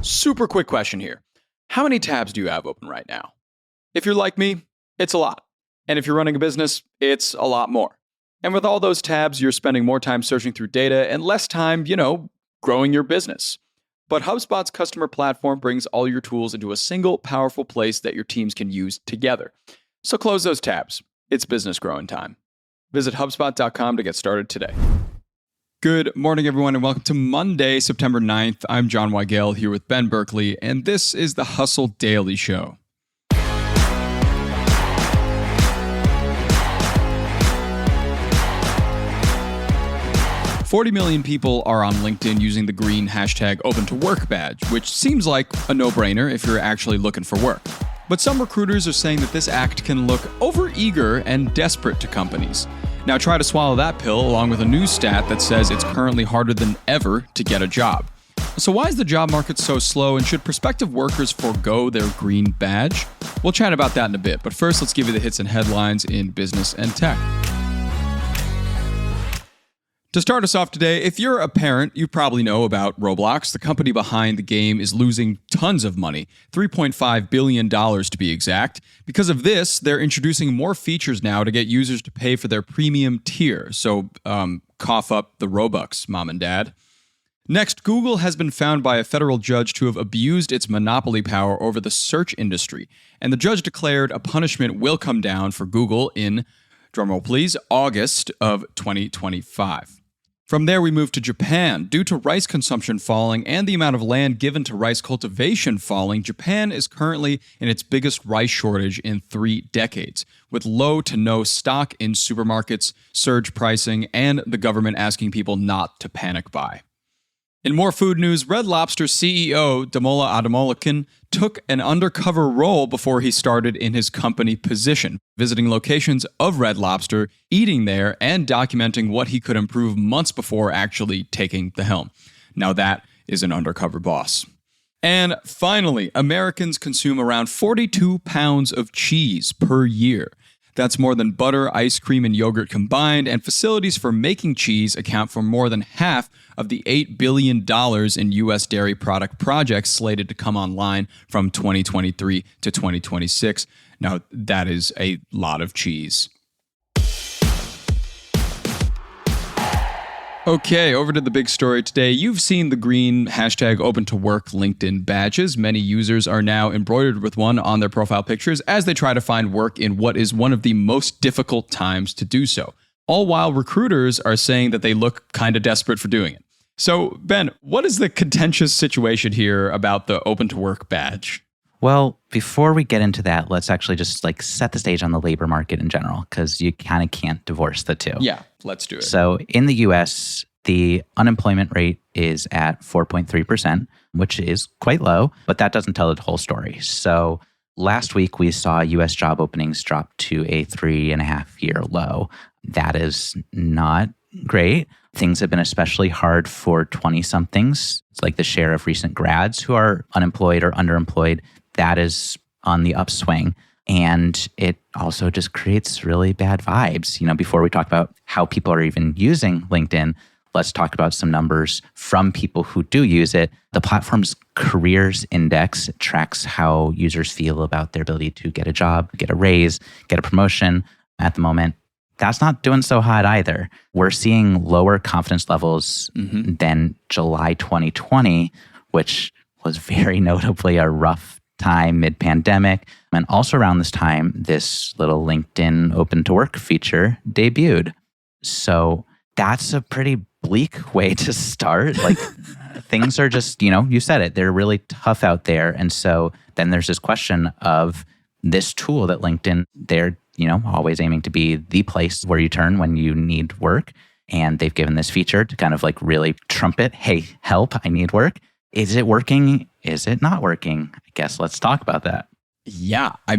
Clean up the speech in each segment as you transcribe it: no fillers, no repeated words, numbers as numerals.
Super quick question here. How many tabs do you have open right now? If you're like me, it's a lot. And if you're running a business, it's a lot more. And with all those tabs, you're spending more time searching through data and less time, growing your business. But HubSpot's customer platform brings all your tools into a single powerful place that your teams can use together. So close those tabs. It's business growing time. Visit HubSpot.com to get started today. Good morning, everyone, and welcome to Monday, September 9th. I'm John Weigell here with Ben Berkley, and this is the Hustle Daily Show. $40 million people are on LinkedIn using the green hashtag #OpenToWork badge, which seems like a no-brainer if you're actually looking for work. But some recruiters are saying that this act can look overeager and desperate to companies. Now try to swallow that pill along with a news stat that says it's currently harder than ever to get a job. So why is the job market so slow, and should prospective workers forego their green badge? We'll chat about that in a bit, but first let's give you the hits and headlines in business and tech. To start us off today, if you're a parent, you probably know about Roblox. The company behind the game is losing tons of money, $3.5 billion to be exact. Because of this, they're introducing more features now to get users to pay for their premium tier. So cough up the Robux, mom and dad. Next, Google has been found by a federal judge to have abused its monopoly power over the search industry. And the judge declared a punishment will come down for Google in, drumroll please, August of 2025. From there, we move to Japan. Due to rice consumption falling and the amount of land given to rice cultivation falling, Japan is currently in its biggest rice shortage in 3 decades, with low to no stock in supermarkets, surge pricing, and the government asking people not to panic buy. In more food news, Red Lobster CEO Damola Adamolican took an undercover role before he started in his company position, visiting locations of Red Lobster, eating there, and documenting what he could improve months before actually taking the helm. Now that is an undercover boss. And finally, Americans consume around 42 pounds of cheese per year. That's more than butter, ice cream, and yogurt combined, and facilities for making cheese account for more than half of the $8 billion in U.S. dairy product projects slated to come online from 2023 to 2026. Now, that is a lot of cheese. Okay, over to the big story today. You've seen the green hashtag #OpenToWork LinkedIn badges. Many users are now embroidered with one on their profile pictures as they try to find work in what is one of the most difficult times to do so. All while recruiters are saying that they look kind of desperate for doing it. So, Ben, what is the contentious situation here about the #OpenToWork badge? Well, before we get into that, let's actually just set the stage on the labor market in general, because you kind of can't divorce the two. Yeah, let's do it. So in the US, the unemployment rate is at 4.3%, which is quite low, but that doesn't tell the whole story. So last week, we saw US job openings drop to a 3.5-year low. That is not great. Things have been especially hard for 20-somethings. It's like the share of recent grads who are unemployed or underemployed. That is on the upswing. And it also just creates really bad vibes. Before we talk about how people are even using LinkedIn, let's talk about some numbers from people who do use it. The platform's careers index tracks how users feel about their ability to get a job, get a raise, get a promotion. At the moment, that's not doing so hot either. We're seeing lower confidence levels than July 2020, which was very notably a rough time mid-pandemic. And also around this time, this little LinkedIn #OpenToWork feature debuted. So that's a pretty bleak way to start. Things are just, you said it, they're really tough out there. And so then there's this question of this tool that LinkedIn, they're, always aiming to be the place where you turn when you need work. And they've given this feature to kind of really trumpet, hey, help, I need work. Is it working? Is it not working? I guess let's talk about that. Yeah, I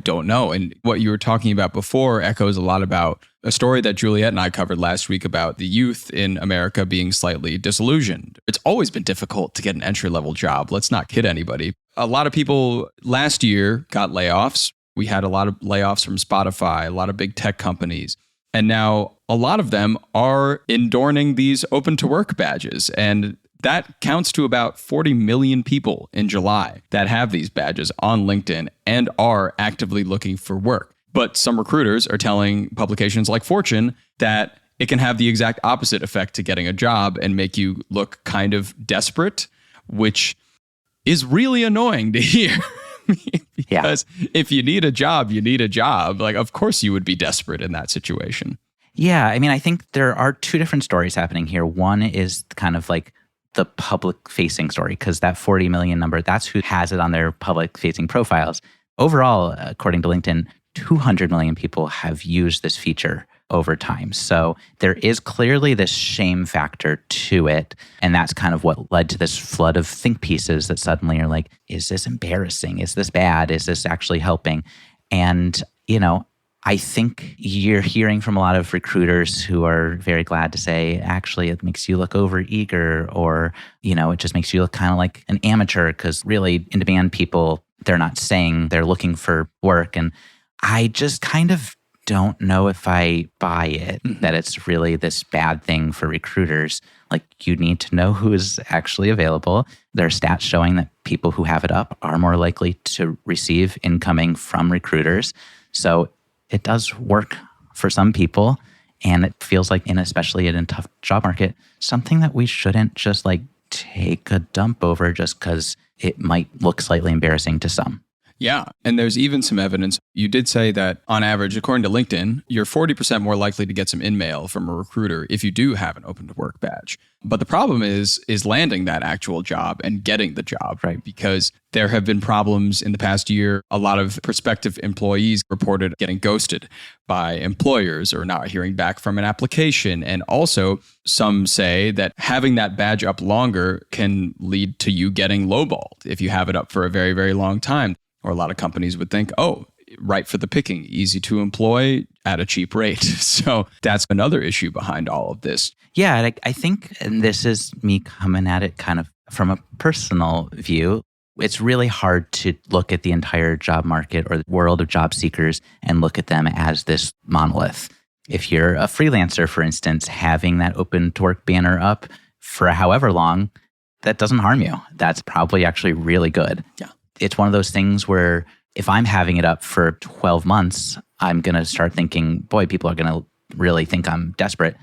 don't know. And what you were talking about before echoes a lot about a story that Juliet and I covered last week about the youth in America being slightly disillusioned. It's always been difficult to get an entry-level job. Let's not kid anybody. A lot of people last year got layoffs. We had a lot of layoffs from Spotify, a lot of big tech companies. And now a lot of them are adorning these #OpenToWork badges. And That counts to about 40 million people in July that have these badges on LinkedIn and are actively looking for work. But some recruiters are telling publications like Fortune that it can have the exact opposite effect to getting a job and make you look kind of desperate, which is really annoying to hear. Because if you need a job, you need a job. Like, of course you would be desperate in that situation. Yeah, I mean, I think there are two different stories happening here. One is kind of like the public-facing story, because that 40 million number, that's who has it on their public-facing profiles. Overall, according to LinkedIn, 200 million people have used this feature over time. So there is clearly this shame factor to it. And that's kind of what led to this flood of think pieces that suddenly are like, is this embarrassing? Is this bad? Is this actually helping? And, I think you're hearing from a lot of recruiters who are very glad to say, actually, it makes you look overeager, or, it just makes you look kind of like an amateur, because really in-demand people, they're not saying they're looking for work. And I just kind of don't know if I buy it, that it's really this bad thing for recruiters. Like, you need to know who is actually available. There are stats showing that people who have it up are more likely to receive incoming from recruiters. So it does work for some people, and it feels like, especially in a tough job market, something that we shouldn't just like take a dump over just because it might look slightly embarrassing to some. Yeah. And there's even some evidence. You did say that on average, according to LinkedIn, you're 40% more likely to get some in-mail from a recruiter if you do have an open to work badge. But the problem is landing that actual job and getting the job, right? Because there have been problems in the past year. A lot of prospective employees reported getting ghosted by employers or not hearing back from an application. And also, some say that having that badge up longer can lead to you getting lowballed if you have it up for a very, very long time. Or a lot of companies would think, oh, right for the picking, easy to employ at a cheap rate. So that's another issue behind all of this. Yeah, I think, and this is me coming at it kind of from a personal view, it's really hard to look at the entire job market or the world of job seekers and look at them as this monolith. If you're a freelancer, for instance, having that open to work banner up for however long, that doesn't harm you. That's probably actually really good. Yeah. It's one of those things where if I'm having it up for 12 months, I'm going to start thinking, boy, people are going to really think I'm desperate.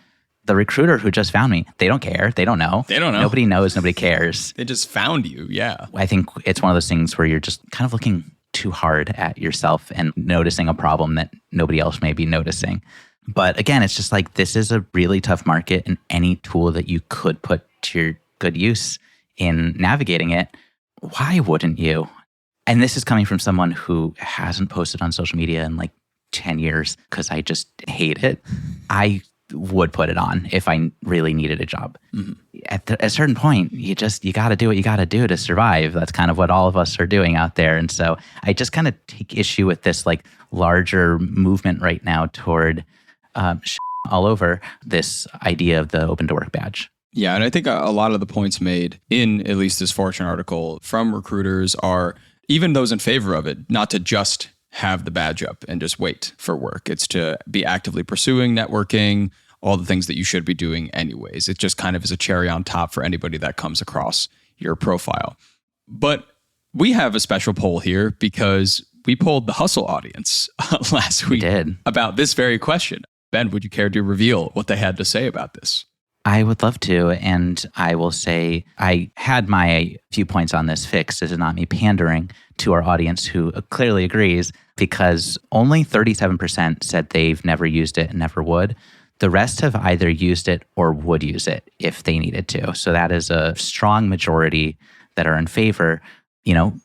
The recruiter who just found me, they don't care. They don't know. They don't know. Nobody knows. Nobody cares. They just found you. Yeah. I think it's one of those things where you're just kind of looking too hard at yourself and noticing a problem that nobody else may be noticing. But again, it's just like, this is a really tough market, and any tool that you could put to your good use in navigating it, why wouldn't you? And this is coming from someone who hasn't posted on social media in like 10 years because I just hate it. I would put it on if I really needed a job. Mm-hmm. At a certain point, you got to do what you got to do to survive. That's kind of what all of us are doing out there. And so I just kind of take issue with this like larger movement right now toward all over this idea of the open to work badge. Yeah. And I think a lot of the points made in at least this Fortune article from recruiters are, even those in favor of it, not to just have the badge up and just wait for work. It's to be actively pursuing networking, all the things that you should be doing anyways. It just kind of is a cherry on top for anybody that comes across your profile. But we have a special poll here because we polled the Hustle audience last week about this very question. Ben, would you care to reveal what they had to say about this? I would love to, and I will say I had my viewpoints on this fixed. This is not me pandering to our audience who clearly agrees, because only 37% said they've never used it and never would. The rest have either used it or would use it if they needed to. So that is a strong majority that are in favor.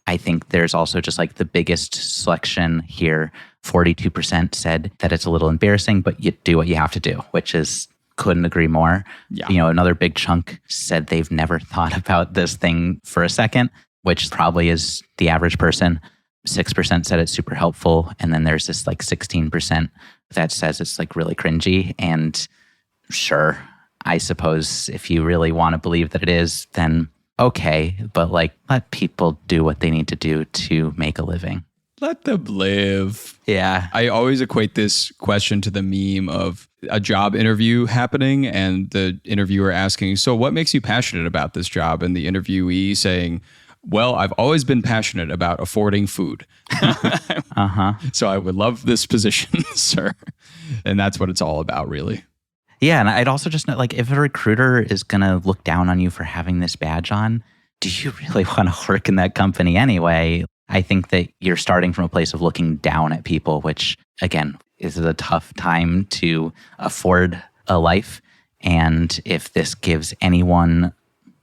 I think there's also just like the biggest selection here. 42% said that it's a little embarrassing, but you do what you have to do, which is couldn't agree more. Yeah. Another big chunk said they've never thought about this thing for a second, which probably is the average person. 6% said it's super helpful. And then there's this like 16% that says it's like really cringy. And sure, I suppose if you really want to believe that it is, then okay. But like, let people do what they need to do to make a living. Let them live. Yeah. I always equate this question to the meme of a job interview happening and the interviewer asking, so what makes you passionate about this job? And the interviewee saying, well, I've always been passionate about affording food. So I would love this position, sir. And that's what it's all about, really. Yeah. And I'd also just know, like, if a recruiter is going to look down on you for having this badge on, do you really want to work in that company anyway? I think that you're starting from a place of looking down at people, which, again, is a tough time to afford a life. And if this gives anyone,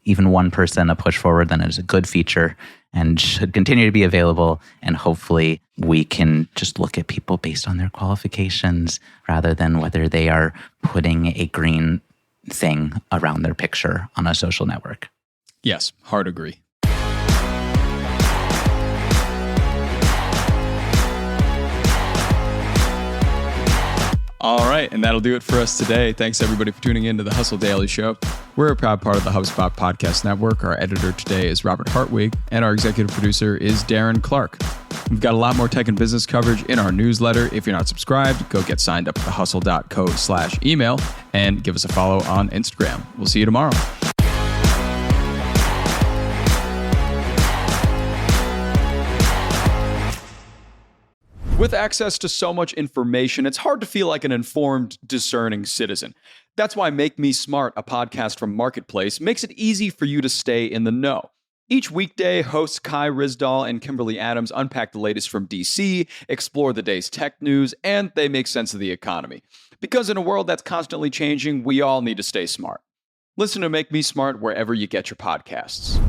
even one person, a push forward, then it is a good feature and should continue to be available. And hopefully we can just look at people based on their qualifications rather than whether they are putting a green thing around their picture on a social network. Yes, hard agree. All right, and that'll do it for us today. Thanks, everybody, for tuning in to the Hustle Daily Show. We're a proud part of the HubSpot Podcast Network. Our editor today is Robert Hartwig, and our executive producer is Darren Clark. We've got a lot more tech and business coverage in our newsletter. If you're not subscribed, go get signed up at thehustle.co/email and give us a follow on Instagram. We'll see you tomorrow. With access to so much information, it's hard to feel like an informed, discerning citizen. That's why Make Me Smart, a podcast from Marketplace, makes it easy for you to stay in the know. Each weekday, hosts Kai Risdal and Kimberly Adams unpack the latest from DC, explore the day's tech news, and they make sense of the economy. Because in a world that's constantly changing, we all need to stay smart. Listen to Make Me Smart wherever you get your podcasts.